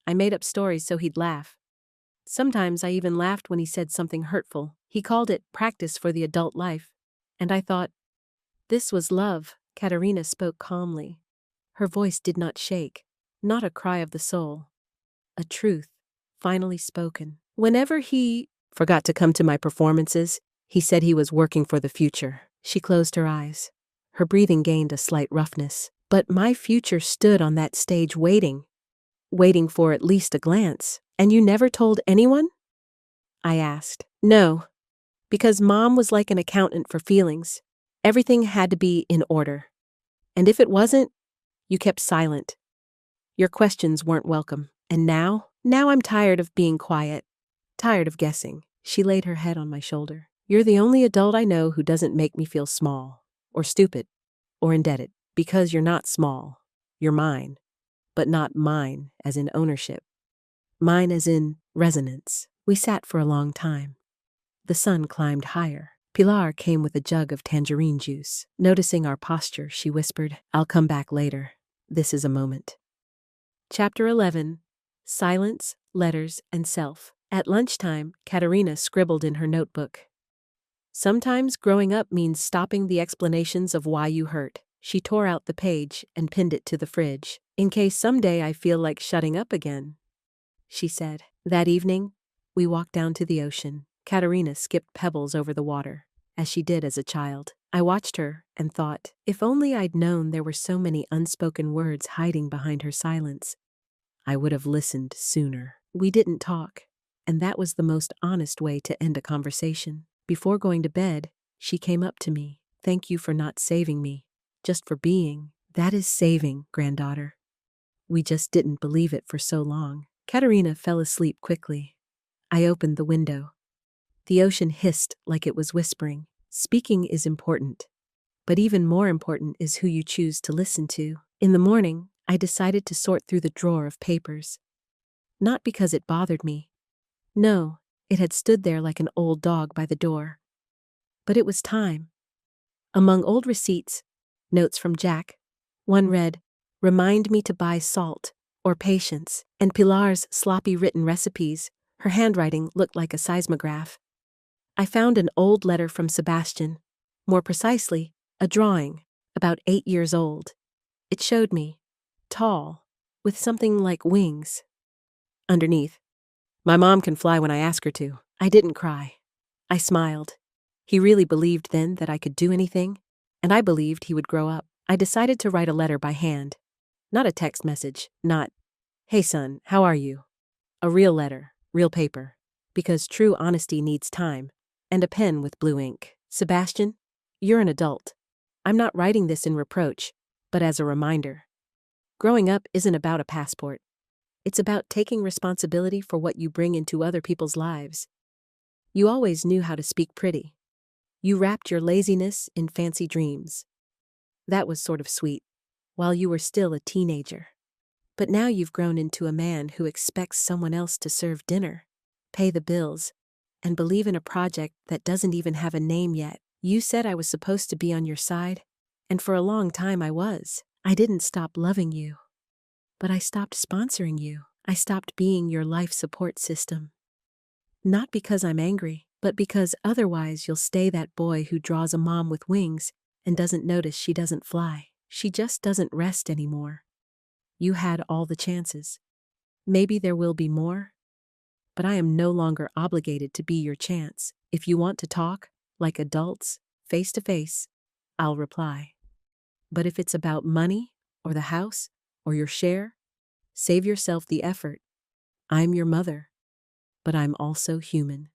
I made up stories so he'd laugh. Sometimes I even laughed when he said something hurtful. He called it practice for the adult life. And I thought, this was love. Katerina spoke calmly. Her voice did not shake, not a cry of the soul. A truth, finally spoken. Whenever he forgot to come to my performances, he said he was working for the future. She closed her eyes. Her breathing gained a slight roughness. But my future stood on that stage waiting for at least a glance. And you never told anyone? I asked. No, because Mom was like an accountant for feelings. Everything had to be in order. And if it wasn't, you kept silent. Your questions weren't welcome. And now I'm tired of being quiet, tired of guessing. She laid her head on my shoulder. You're the only adult I know who doesn't make me feel small, or stupid, or indebted. Because you're not small. You're mine. But not mine as in ownership. Mine as in resonance. We sat for a long time. The sun climbed higher. Pilar came with a jug of tangerine juice. Noticing our posture, she whispered, I'll come back later. This is a moment. Chapter 11. Silence, Letters, and Self. At lunchtime, Katerina scribbled in her notebook. Sometimes growing up means stopping the explanations of why you hurt. She tore out the page and pinned it to the fridge. In case someday I feel like shutting up again, she said. That evening, we walked down to the ocean. Katerina skipped pebbles over the water, as she did as a child. I watched her and thought, if only I'd known there were so many unspoken words hiding behind her silence, I would have listened sooner. We didn't talk, and that was the most honest way to end a conversation. Before going to bed, she came up to me. Thank you for not saving me, just for being. That is saving, granddaughter. We just didn't believe it for so long. Katerina fell asleep quickly. I opened the window. The ocean hissed like it was whispering. Speaking is important, but even more important is who you choose to listen to. In the morning, I decided to sort through the drawer of papers. Not because it bothered me. No, it had stood there like an old dog by the door. But it was time. Among old receipts, notes from Jack, one read, remind me to buy salt, or patience, and Pilar's sloppy written recipes. Her handwriting looked like a seismograph. I found an old letter from Sebastian, more precisely, a drawing, about 8 years old. It showed me, tall, with something like wings. Underneath, my mom can fly when I ask her to. I didn't cry. I smiled. He really believed then that I could do anything, and I believed he would grow up. I decided to write a letter by hand. Not a text message, not, hey son, how are you? A real letter, real paper, because true honesty needs time, and a pen with blue ink. Sebastian, you're an adult. I'm not writing this in reproach, but as a reminder. Growing up isn't about a passport. It's about taking responsibility for what you bring into other people's lives. You always knew how to speak pretty. You wrapped your laziness in fancy dreams. That was sort of sweet, while you were still a teenager. But now you've grown into a man who expects someone else to serve dinner, pay the bills, and believe in a project that doesn't even have a name yet. You said I was supposed to be on your side, and for a long time I was. I didn't stop loving you, but I stopped sponsoring you. I stopped being your life support system. Not because I'm angry, but because otherwise you'll stay that boy who draws a mom with wings and doesn't notice she doesn't fly. She just doesn't rest anymore. You had all the chances. Maybe there will be more, but I am no longer obligated to be your chance. If you want to talk, like adults, face to face, I'll reply. But if it's about money, or the house, or your share, save yourself the effort. I'm your mother, but I'm also human.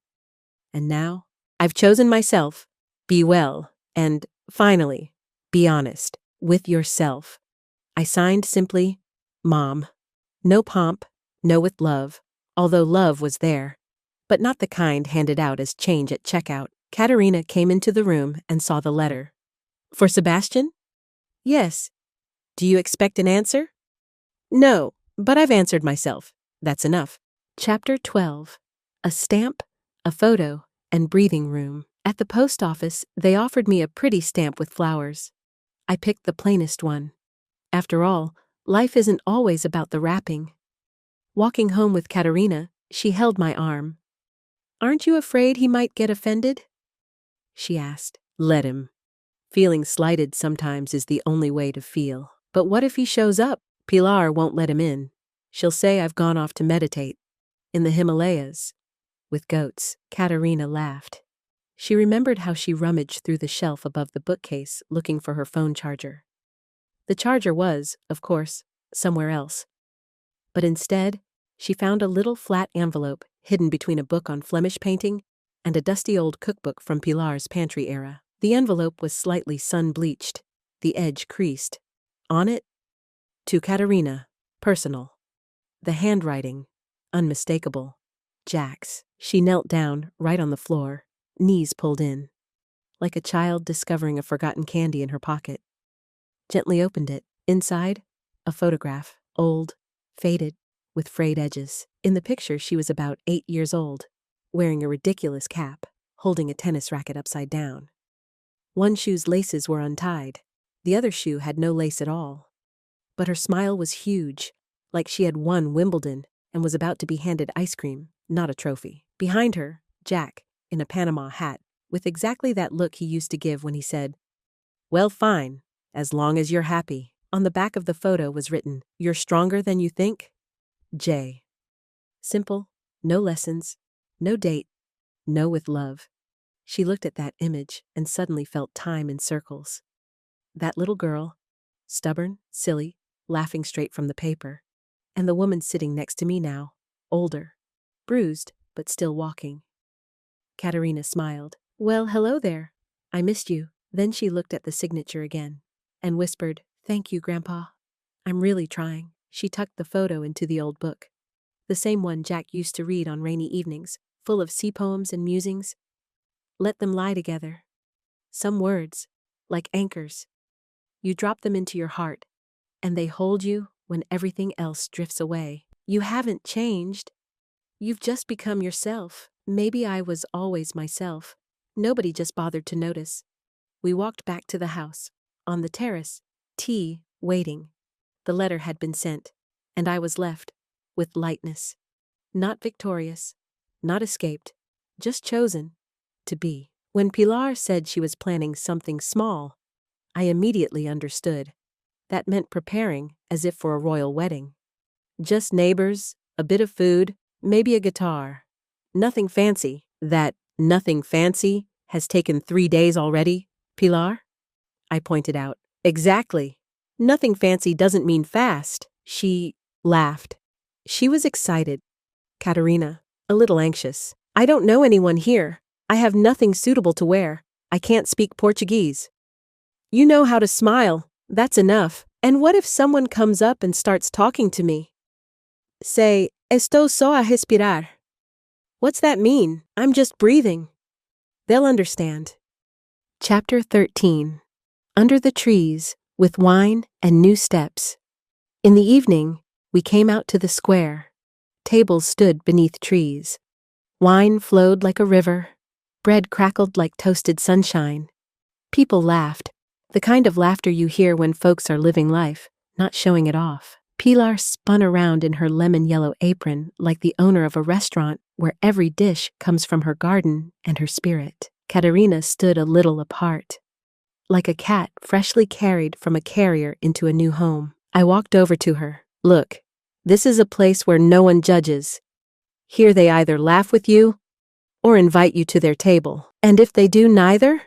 And now, I've chosen myself. Be well, and, finally, be honest with yourself. I signed simply, Mom. No pomp, no with love, although love was there, but not the kind handed out as change at checkout. Katerina came into the room and saw the letter. For Sebastian? Yes. Do you expect an answer? No, but I've answered myself. That's enough. Chapter 12. A stamp, a photo, and breathing room. At the post office, they offered me a pretty stamp with flowers. I picked the plainest one. After all, life isn't always about the wrapping. Walking home with Katerina, she held my arm. Aren't you afraid he might get offended? She asked. Let him. Feeling slighted sometimes is the only way to feel. But what if he shows up? Pilar won't let him in. She'll say I've gone off to meditate. In the Himalayas. With goats. Katerina laughed. She remembered how she rummaged through the shelf above the bookcase looking for her phone charger. The charger was, of course, somewhere else. But instead, she found a little flat envelope hidden between a book on Flemish painting and a dusty old cookbook from Pilar's pantry era. The envelope was slightly sun-bleached, the edge creased. On it, to Katerina, personal. The handwriting, unmistakable. Jack's. She knelt down, right on the floor, knees pulled in, like a child discovering a forgotten candy in her pocket. Gently opened it. Inside, a photograph, old, faded, with frayed edges. In the picture, she was about 8 years old, wearing a ridiculous cap, holding a tennis racket upside down. One shoe's laces were untied. The other shoe had no lace at all. But her smile was huge, like she had won Wimbledon and was about to be handed ice cream, not a trophy. Behind her, Jack, in a Panama hat, with exactly that look he used to give when he said, Well, fine, as long as you're happy. On the back of the photo was written, You're stronger than you think? J. Simple, no lessons, no date, no with love. She looked at that image and suddenly felt time in circles. That little girl, stubborn, silly, laughing straight from the paper, and the woman sitting next to me now, older, bruised, but still walking. Katerina smiled. Well, hello there. I missed you. Then she looked at the signature again and whispered, Thank you, Grandpa. I'm really trying. She tucked the photo into the old book, the same one Jack used to read on rainy evenings, full of sea poems and musings. Let them lie together. Some words, like anchors. You drop them into your heart, and they hold you when everything else drifts away. You haven't changed. You've just become yourself. Maybe I was always myself. Nobody just bothered to notice. We walked back to the house. On the terrace, tea, waiting. The letter had been sent, and I was left, with lightness. Not victorious, not escaped, just chosen to be. When Pilar said she was planning something small, I immediately understood. That meant preparing as if for a royal wedding. Just neighbors, a bit of food, maybe a guitar. Nothing fancy. That nothing fancy has taken 3 days already, Pilar? I pointed out. Exactly. Nothing fancy doesn't mean fast. She laughed. She was excited. Katerina, a little anxious. I don't know anyone here. I have nothing suitable to wear. I can't speak Portuguese. You know how to smile. That's enough. And what if someone comes up and starts talking to me? Say, Estou só a respirar. What's that mean? I'm just breathing. They'll understand. Chapter 13. Under the trees, with wine and new steps. In the evening, we came out to the square. Tables stood beneath trees. Wine flowed like a river. Bread crackled like toasted sunshine. People laughed, the kind of laughter you hear when folks are living life, not showing it off. Pilar spun around in her lemon-yellow apron like the owner of a restaurant where every dish comes from her garden and her spirit. Katerina stood a little apart, like a cat freshly carried from a carrier into a new home. I walked over to her. Look, this is a place where no one judges. Here they either laugh with you or invite you to their table. And if they do neither,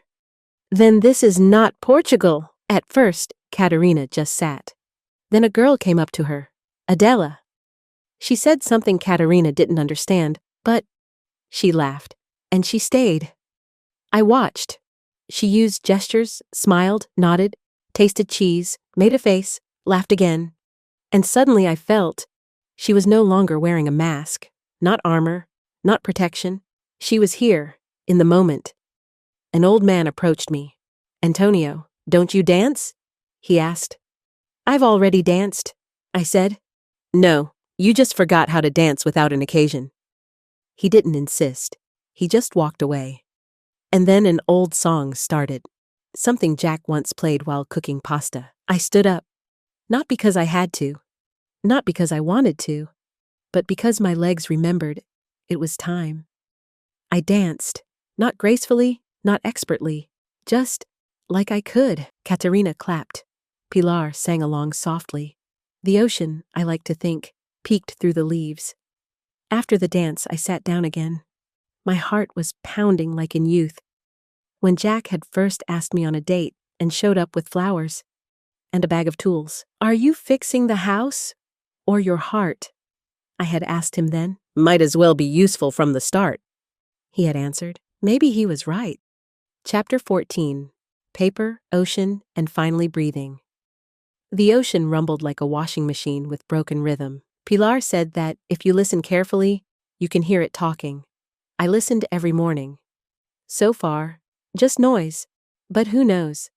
then this is not Portugal. At first, Katerina just sat. Then a girl came up to her, Adela. She said something Katerina didn't understand, but she laughed, and she stayed. I watched. She used gestures, smiled, nodded, tasted cheese, made a face, laughed again. And suddenly I felt she was no longer wearing a mask, not armor, not protection. She was here, in the moment. An old man approached me. Antonio, don't you dance? He asked. I've already danced, I said. No, you just forgot how to dance without an occasion. He didn't insist. He just walked away. And then an old song started, something Jack once played while cooking pasta. I stood up, not because I had to, not because I wanted to, but because my legs remembered it was time. I danced, not gracefully, not expertly, just like I could. Katerina clapped. Pilar sang along softly. The ocean, I like to think, peeked through the leaves. After the dance, I sat down again. My heart was pounding like in youth, when Jack had first asked me on a date and showed up with flowers and a bag of tools. Are you fixing the house or your heart? I had asked him then. Might as well be useful from the start, he had answered. Maybe he was right. Chapter 14. Paper, Ocean, and Finally Breathing. The ocean rumbled like a washing machine with broken rhythm. Pilar said that if you listen carefully, you can hear it talking. I listened every morning. So far, just noise. But who knows?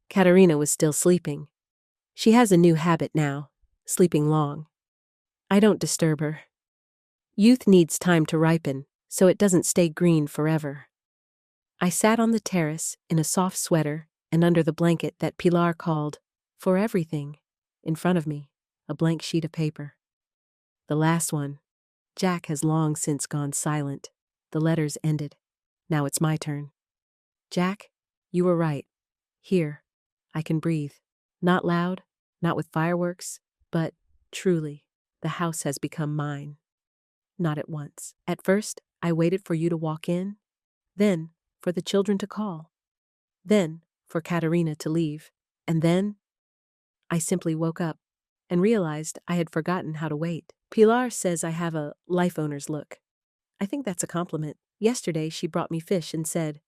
Katerina was still sleeping. She has a new habit now, sleeping long. I don't disturb her. Youth needs time to ripen, so it doesn't stay green forever. I sat on the terrace in a soft sweater and under the blanket that Pilar called for everything. In front of me, a blank sheet of paper. The last one. Jack has long since gone silent. The letters ended. Now it's my turn. Jack, you were right. Here, I can breathe. Not loud, not with fireworks, but truly, the house has become mine. Not at once. At first, I waited for you to walk in, then for the children to call, then for Katerina to leave, and then I simply woke up and realized I had forgotten how to wait. Pilar says I have a life owner's look. I think that's a compliment. Yesterday she brought me fish and said,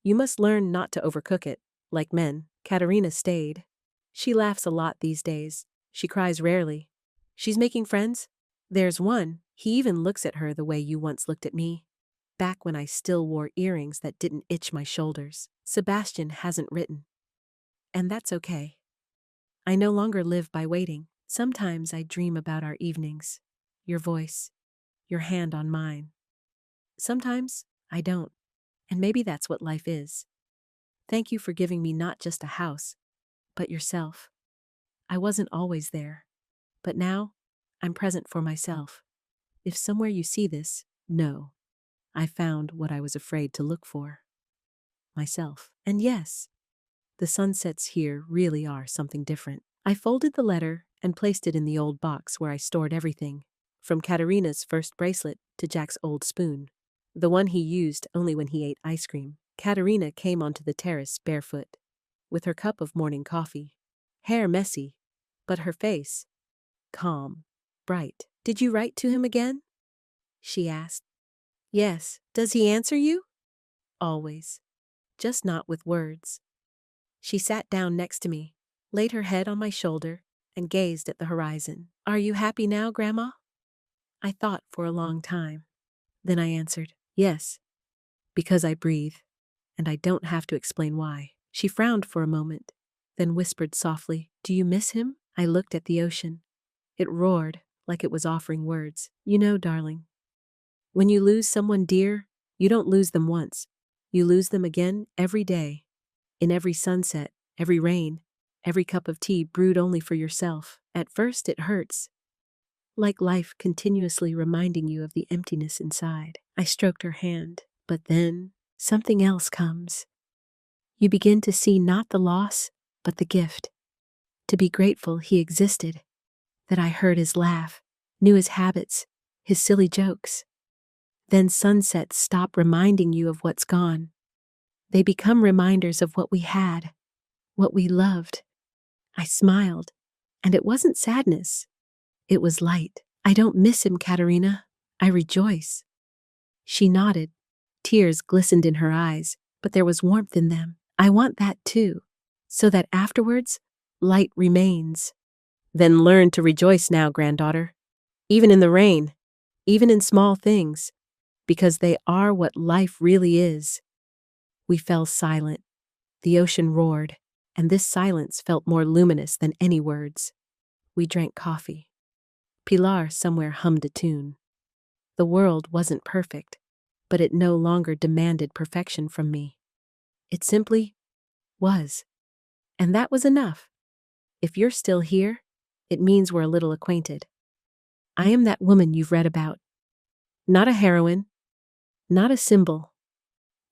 you must learn not to overcook it, like men. Katerina stayed. She laughs a lot these days. She cries rarely. She's making friends. There's one. He even looks at her the way you once looked at me, back when I still wore earrings that didn't itch my shoulders. Sebastian hasn't written. And that's okay. I no longer live by waiting. Sometimes I dream about our evenings, your voice, your hand on mine. Sometimes I don't, and maybe that's what life is. Thank you for giving me not just a house, but yourself. I wasn't always there, but now I'm present for myself. If somewhere you see this, know I found what I was afraid to look for. Myself. And yes, the sunsets here really are something different. I folded the letter and placed it in the old box where I stored everything, from Katerina's first bracelet to Jack's old spoon, the one he used only when he ate ice cream. Katerina came onto the terrace barefoot, with her cup of morning coffee, hair messy, but her face calm, bright. Did you write to him again? She asked. Yes. Does he answer you? Always. Just not with words. She sat down next to me, laid her head on my shoulder, and gazed at the horizon. Are you happy now, Grandma? I thought for a long time. Then I answered, yes, because I breathe, and I don't have to explain why. She frowned for a moment. then whispered softly, "Do you miss him?" I looked at the ocean. It roared like it was offering words. "You know, darling, when you lose someone dear, you don't lose them once. You lose them again every day, in every sunset, every rain, every cup of tea brewed only for yourself. At first it hurts, like life continuously reminding you of the emptiness inside." I stroked her hand, but then something else comes. You begin to see not the loss, but the gift. To be grateful he existed, that I heard his laugh, knew his habits, his silly jokes. Then sunsets stop reminding you of what's gone. They become reminders of what we had, what we loved. I smiled, and it wasn't sadness. It was light. "I don't miss him, Katerina. I rejoice." She nodded. Tears glistened in her eyes, but there was warmth in them. "I want that too, so that afterwards, light remains." "Then learn to rejoice now, granddaughter. Even in the rain, even in small things, because they are what life really is." We fell silent. The ocean roared, and this silence felt more luminous than any words. We drank coffee. Pilar somewhere hummed a tune. The world wasn't perfect, but it no longer demanded perfection from me. It simply was. And that was enough. If you're still here, it means we're a little acquainted. I am that woman you've read about. Not a heroine, not a symbol,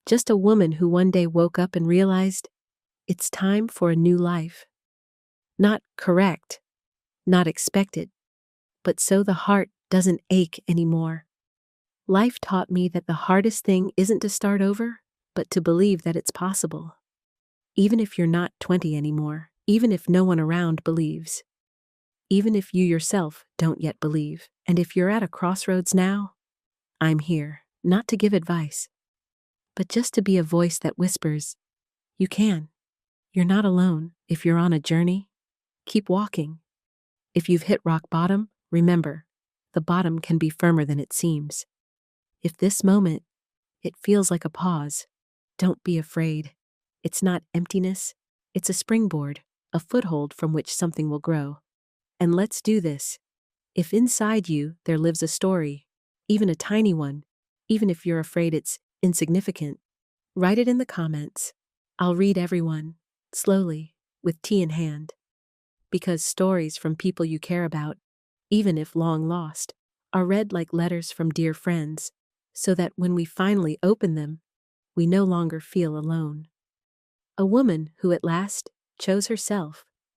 just a woman who one day woke up and realized it's time for a new life. Not correct, not expected, but so the heart doesn't ache anymore. Life taught me that the hardest thing isn't to start over, but to believe that it's possible. Even if you're not 20 anymore, even if no one around believes, even if you yourself don't yet believe, and if you're at a crossroads now, I'm here, not to give advice, but just to be a voice that whispers, you can. You're not alone. If you're on a journey, keep walking. If you've hit rock bottom, remember, the bottom can be firmer than it seems. If this moment, it feels like a pause, don't be afraid. It's not emptiness, it's a springboard, a foothold from which something will grow. And let's do this. If inside you there lives a story, even a tiny one, even if you're afraid it's insignificant, write it in the comments. I'll read everyone, slowly, with tea in hand. Because stories from people you care about, even if long lost, are read like letters from dear friends, so that when we finally open them, we no longer feel alone. A woman who at last chose herself,